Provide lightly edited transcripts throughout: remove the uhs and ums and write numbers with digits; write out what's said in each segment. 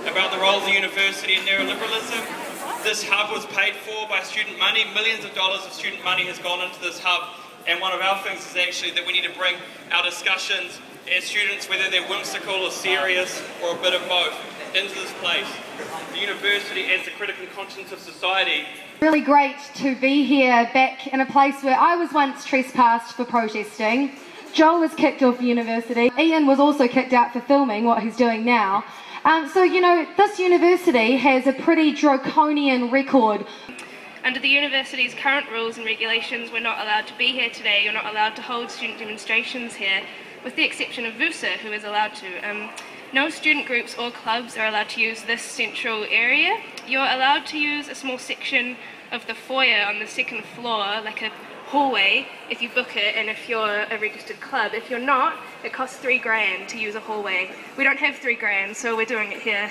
about the role of the university in neoliberalism. This hub was paid for by student money. Millions of dollars of student money has gone into this hub, and one of our things is actually that we need to bring our discussions as students, whether they're whimsical or serious or a bit of both, into this place. The university as the critical conscience of society. Really great to be here back in a place where I was once trespassed for protesting. Joel was kicked off university. Ian was also kicked out for filming what he's doing now. So, you know, this university has a pretty draconian record. Under the university's current rules and regulations, we're not allowed to be here today. You're not allowed to hold student demonstrations here, with the exception of VUSA, who is allowed to. No student groups or clubs are allowed to use this central area. You're allowed to use a small section of the foyer on the second floor, like a hallway, if you book it and if you're a registered club. If you're not, it costs $3 grand to use a hallway. We don't have $3 grand, so we're doing it here.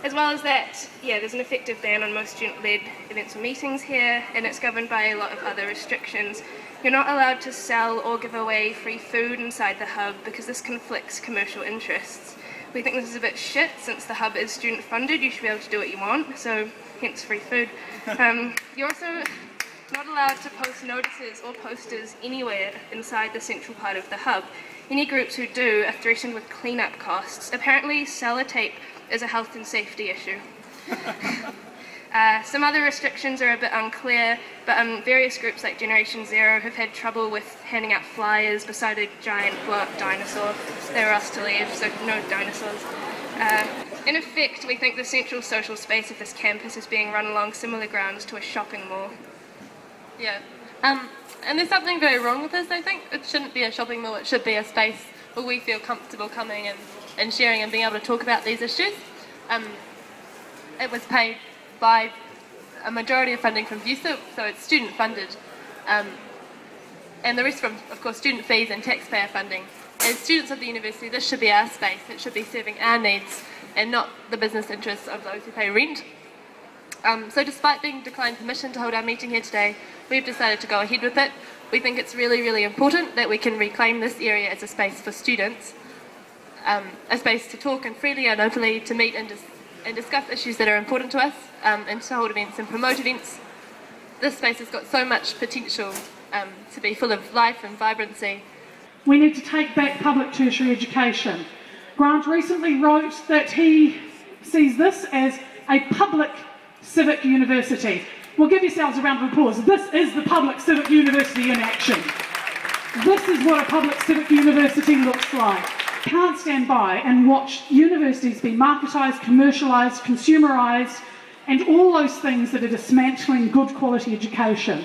As well as that, yeah, there's an effective ban on most student-led events or meetings here, and it's governed by a lot of other restrictions. You're not allowed to sell or give away free food inside the hub because this conflicts commercial interests. We think this is a bit shit. Since the hub is student-funded, you should be able to do what you want, so hence free food. You're also not allowed to post notices or posters anywhere inside the central part of the hub. Any groups who do are threatened with clean-up costs. Apparently, sellotape is a health and safety issue. Some other restrictions are a bit unclear, but various groups like Generation Zero have had trouble with handing out flyers beside a giant blow-up dinosaur. They were asked to leave, so no dinosaurs. In effect, we think the central social space of this campus is being run along similar grounds to a shopping mall. Yeah, and there's something very wrong with this, I think. It shouldn't be a shopping mall, it should be a space where we feel comfortable coming and sharing and being able to talk about these issues. It was paid by a majority of funding from VUSA, so it's student funded, and the rest from, of course, student fees and taxpayer funding. As students of the university, this should be our space. It should be serving our needs and not the business interests of those who pay rent. So despite being declined permission to hold our meeting here today, we've decided to go ahead with it. We think it's really, really important that we can reclaim this area as a space for students, a space to talk and freely and openly to meet and discuss issues that are important to us, and to hold events and promote events. This space has got so much potential to be full of life and vibrancy. We need to take back public tertiary education. Grant recently wrote that he sees this as a public civic university. Well, give yourselves a round of applause. This is the public civic university in action. This is what a public civic university looks like. Can't stand by and watch universities be marketised, commercialised, consumerised, and all those things that are dismantling good quality education.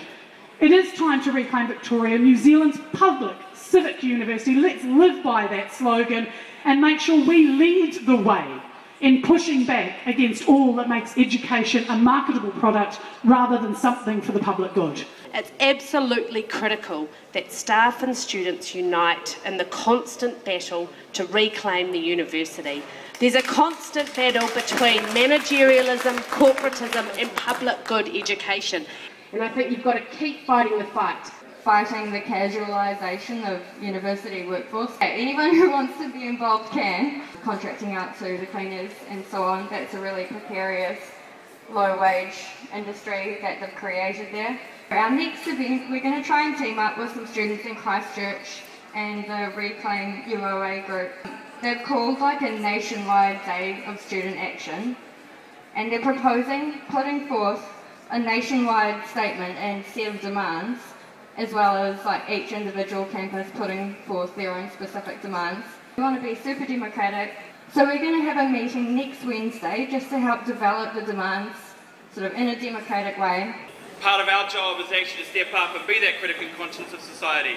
It is time to reclaim Victoria, New Zealand's public civic university. Let's live by that slogan and make sure we lead the way in pushing back against all that makes education a marketable product rather than something for the public good. It's absolutely critical that staff and students unite in the constant battle to reclaim the university. There's a constant battle between managerialism, corporatism and public good education. And I think you've got to keep fighting the fight. Fighting the casualisation of university workforce. Anyone who wants to be involved can. Contracting out to the cleaners and so on, that's a really precarious, low-wage industry that they've created there. Our next event, we're going to try and team up with some students in Christchurch and the Reclaim UOA group. They've called like a nationwide day of student action, and they're proposing putting forth a nationwide statement and set of demands, as well as like each individual campus putting forth their own specific demands. We want to be super democratic, so we're going to have a meeting next Wednesday just to help develop the demands sort of in a democratic way. Part of our job is actually to step up and be that critical conscience of society.